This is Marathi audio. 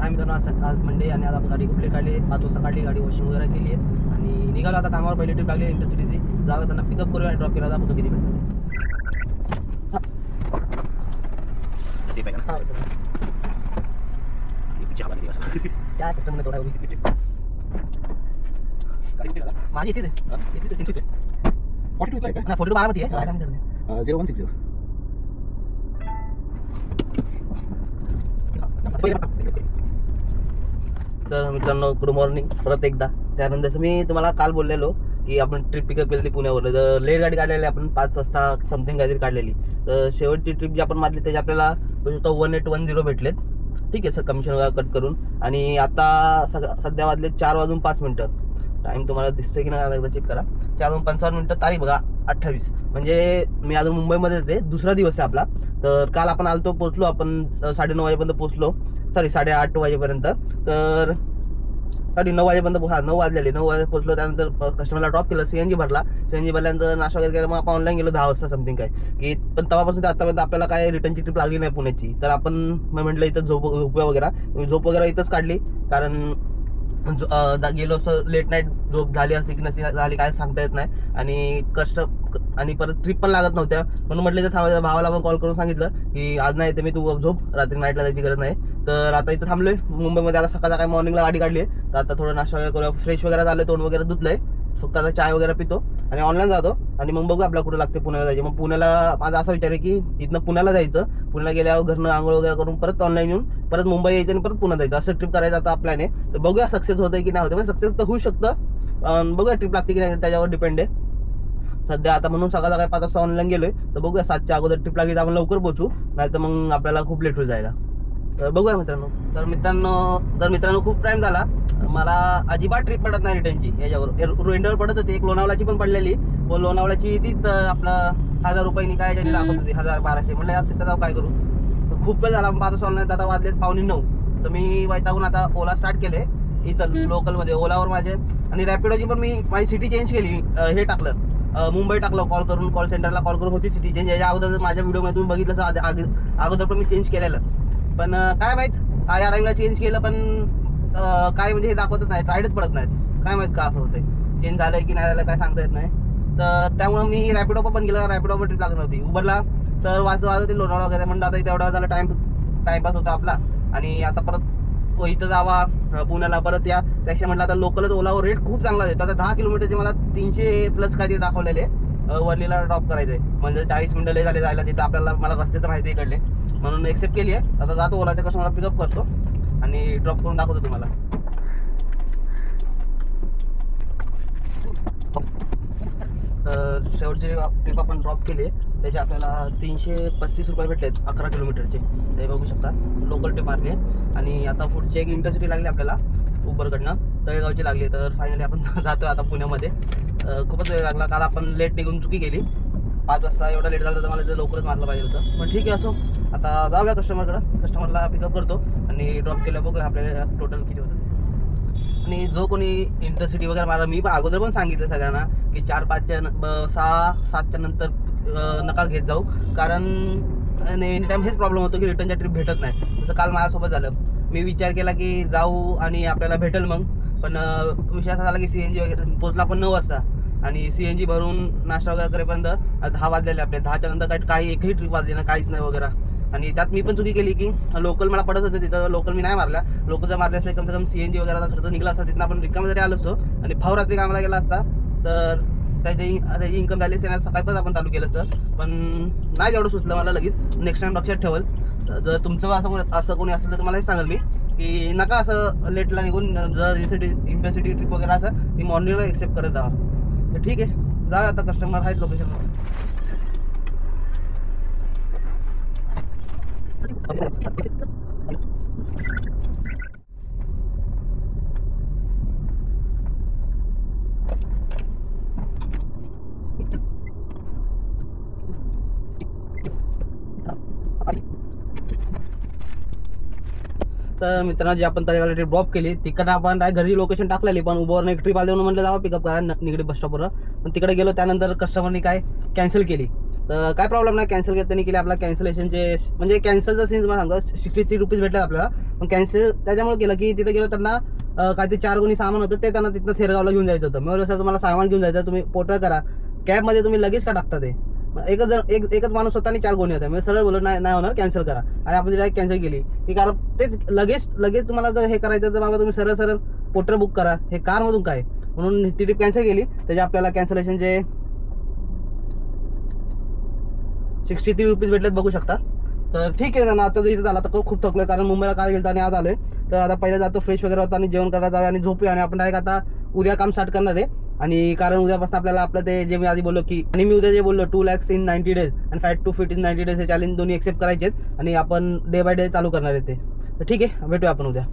हाय मित्रांनो, आज मंडे आणि आज आपण गाडी कंप्लीट काढली, 5 वाजता काढली गाडी, वॉशिंग वगैरे केली आहे आणि निघालो आता कामावर. पहिली ट्रिप लागली इंटरसिटीची. जाऊया त्यांना पिकअप करूया आणि ड्रॉप केला दाखवतो किती मिनिटात. क्या कस्टमर थोडा माझी इथेच आहे, इथेच आहे. 42 बारामती आहे. 0160. तर मित्रांनो, गुड मॉर्निंग परत एकदा. त्यानंतर जसं मी तुम्हाला काल बोललेलो की आपण ट्रिप पिकअप केलेली पुण्यावर, तर लेट गाडी काढलेली आपण 5 वाजता समथिंग काहीतरी काढलेली. तर शेवटची ट्रिप जी आपण मारली त्याची आपल्याला 1810 भेटलेत. ठीक आहे सर, कमिशन वगैरे कट करून. आणि आता सध्या वाजले 4:05. टाईम तुम्हाला दिसतोय की नाही एकदा चेक करा. 4:55. तारीख बघा 28. म्हणजे मी अजून मुंबईमध्येच आहे, दुसरा दिवस आहे आपला. तर काल आपण आलतो, पोचलो आपण 9:30 वाजेपर्यंत पोचलो. सॉरी 8:30 वाजेपर्यंत. तर 9 वाजेपर्यंत 9 वाजलेले. 9 वाजे पोचलो. त्यानंतर कस्टमरला ड्रॉप केलं, CNG भरला. CNG भरल्यानंतर नाश्ता वगैरे केला. मग आपण ऑनलाईन गेलो 10 वाजता समथिंग काय की. पण तेव्हापासून ते आतापर्यंत आपल्याला काय रिटर्नची ट्रिप लागली नाही पुण्याची. तर आपण म्हटलं इथं झोपूया वगैरे. झोप वगैरे इथंच काढली, कारण गेलो असं लेट नाईट झोप झाली असते की नसती झाली काय सांगता येत नाही. आणि परत ट्रिप पण लागत नव्हत्या, म्हणून म्हटलं तर भावाला पण कॉल करून सांगितलं की आज नाही येते मी, तू झोप, रात्री नाईटला जायची गरज नाही. तर आता इथं थांबलोय मुंबईमध्ये. आता सकाळचा काय मॉर्निंगला गाडी काढली आहे. तर आता थोडं नाश्ता वगैरे करूया, फ्रेश वगैरे झालं, तोंड वगैरे धुतलंय. फक्त आता चाय वगैरे पितो आणि ऑनलाईन जातो. आणि मग बघू आपल्याला कुठं लागते पुण्याला जायचे. मग पुण्याला माझा असा विचार आहे की इथनं पुण्याला जायचं, पुण्याला गेल्यावर घरनं आंघोळ वगैरे करून परत ऑनलाईन येऊन परत मुंबई यायचं आणि परत पुण्यात जायचं, असं ट्रिप करायचं आता प्लॅन आहे. तर बघूया सक्सेस होतं की नाही होतं. पण सक्सेस तर होऊ शकतं, बघूया ट्रिप लागते की नाही त्याच्यावर डिपेंड आहे सध्या. आता म्हणून सकाळचा काय 5 वाजता ऑनलाईन गेलोय. तर बघूया 7च्या अगोदर ट्रिप लागली तर आपण लवकर पोहोचू, नाही तर मग आपल्याला खूप लेट होईल जायला. तर बघूया मित्रांनो. तर मित्रांनो खूप टाइम झाला, मला अजिबात ट्रिप पडत नाही रिटर्नची. याच्यावर रेंटवर पडत होती, एक लोणावळ्याची पण पडलेली. व लोणावळ्याची तीच आपलं 1000 रुपयांनी काय ज्यांनी दाखवत होती, 1200. म्हटलं यार तिथं जाऊ काय करू. तर खूप वेळ झाला, 5 वाजता ऑनलाईन आता वाजले 8:45. तर मी वैतागून आता ओला स्टार्ट केले इथं लोकलमध्ये, ओलावर माझे. आणि रॅपिडोची पण मी माझी सिटी चेंज केली, हे टाकलं मुंबई टाकलं, कॉल सेंटरला कॉल करून होती सिटी चेंज. याच्या अगोदर माझ्या व्हिडिओमध्ये तुम्ही बघितलं अगोदर पण मी चेंज केलेलं. पण काय माहीत या टाईमला चेंज केलं, पण काय म्हणजे हे दाखवतच नाही, ट्रायडच पडत नाहीत. काय माहीत का असं होतंय, चेंज झालंय की नाही झालं काय सांगता येत नाही. तर त्यामुळे मी रॅपिडो पण गेलो, रॅपिडो पण ट्रिप लागत नव्हती. उबरला तर वाजते लोणावळा वगैरे म्हणलं आता तेवढा झाला टाइमपास होता आपला. आणि आता परत इथं जावा पुण्याला परत या, त्यापेक्षा म्हटलं आता लोकलच. ओलावर रेट खूप चांगला देतो. आता 10 किलोमीटरचे मला 300+ काय ते दाखवलेले. वर्लीला ड्रॉप करायचंय म्हणजे 40 मिनिटं लय झाले जायला तिथं. आपल्याला मला रस्ते तर माहिती इकडले, म्हणून एक्सेप्ट केली आहे. आता जातो ओलाच्या कस्टमरला पिकअप करतो आणि ड्रॉप करून दाखवतो तुम्हाला. तर शेवटची ट्रिप आपण ड्रॉप केली आहे, त्याचे आपल्याला 335 रुपये भेटलेत 11 किलोमीटरचे. ते बघू शकता, लोकल ट्रिप मारली आहे. आणि आता पुढची एक इंटरसिटी लागली आपल्याला उबरकडनं, तळेगावची लागली. तर फायनली आपण जातो आता पुण्यामध्ये. खूपच वेळ लागला, काल आपण लेट निघून चुकी केली. 5 वाजता एवढा लेट झाला तर मला ते लवकरच मारलं पाहिजे होतं. पण ठीक आहे, असो. आता जाऊया कस्टमरला पिकअप करतो आणि ड्रॉप केलं, बघूया आपल्याला टोटल किती होतं. आणि जो कोणी इंटरसिटी वगैरे मला, मी अगोदर पण सांगितलं सगळ्यांना की 4-5च्या 6-7च्या नंतर नका घेत जाऊ, कारण एनी टाईम हेच प्रॉब्लेम होतो की रिटर्नच्या ट्रिप भेटत नाही. जसं काल माझ्यासोबत झालं, मी विचार केला की जाऊ आणि आपल्याला भेटेल मग. पण विषय असा झाला की CNG वगैरे पोचला आपण 9 वाजता आणि CNG भरून नाश्ता वगैरे करेपर्यंत 10 वाजलेले आपले. 10च्या नंतर काही एकही ट्रिप वाजली ना, काहीच नाही वगैरे. आणि त्यात मी पण चुकी केली की लोकल मला पडत होते तिथं, लोकल मी नाही मारल्या. लोकल जर मारले असले कम से कम CNG वगैरेचा खर्च निघला असता, तिथं आपण रिकामा जरी आलो असतो आणि फाव रात्री कामाला गेला असता तर त्याची इन्कम झाली असते. सकाळी पण आपण चालू केलं असतं, पण नाही तेवढं सुचलं मला. लगेच नेक्स्ट टाइम लक्षात ठेवल. जर तुमचं असं कोणी असेल तर मला हे सांगाल मी की नका असं लेटला निघून. जर इंटरसिटी ट्रिप वगैरे असं ती मॉर्निंगला एक्सेप्ट करत जावा. तर ठीक आहे, जा आता कस्टमर आहेत लोकेशनवर. तर मित्रांनो, जी आपण तळेगावला ट्रिप ड्रॉप केली, तिकडे आपण घरी लोकेशन टाकलेली, पण उबरने एक ट्रिप आली म्हणून म्हटलं जावा पिकअप करा निगडी बस स्टॉपवर. पण तिकडे गेलो, त्यानंतर कस्टमरनी काय कॅन्सल केली. तर काय प्रॉब्लेम नाही, कॅन्सल त्यांनी केले. आपला कॅन्सलेशनचे म्हणजे कॅन्सलचा सीन तुम्हाला सांगतो, 63 रुपीज भेटतात आपल्याला. पण कॅन्सल त्याच्यामुळे केलं की तिथे गेलो त्यांना काय ते 4 गुणी सामान होतं ते त्यांना तिथनं थेरगावला घेऊन जायचं होतं. मी बोललो सर तुम्हाला सामान घेऊन जायचं, तुम्ही पोर्टर करा, कॅबमध्ये तुम्ही लगेच का टाकता ते. एकच माणूस होता आणि 4 गोणी होत्या. मी सरळ बोललो नाही होणार, कॅन्सल करा. आणि आपण डायरेक्ट कॅन्सल केली की कारण तेच लगेच तुम्हाला जर हे करायचं तर बाबा तुम्ही सरळ पोर्टर बुक करा, हे कारमधून काय. म्हणून ती ट्रिप कॅन्सल केली. त्याचे आपल्याला कॅन्सलेशनचे 63 रुपीज भेटलेत, बघू शकता. तर ठीक आहे ना, आता जर इथं झाला तर खूप थकलोय कारण मुंबईला काल गेलो आणि आज आलोय. तर आता पहिलं जातो, फ्रेश वगैरे होता आणि जेवण करायला जाऊया आणि झोपूया. आणि आपण डायरेक्ट आता उद्या काम स्टार्ट करणार आहे. आणि कारण उद्यापासून आपल्याला आपलं ते जे मी आधी बोललो की, आणि मी उद्या जे बोललो 2 lakhs in 90 days आणि 5 to 15 90 days हे चॅलेंज दोन्ही एक्सेप्ट करायचे आहेत आणि आपण डे बाय डे चालू करणार आहे ते. तर ठीक आहे, भेटूया आपण उद्या.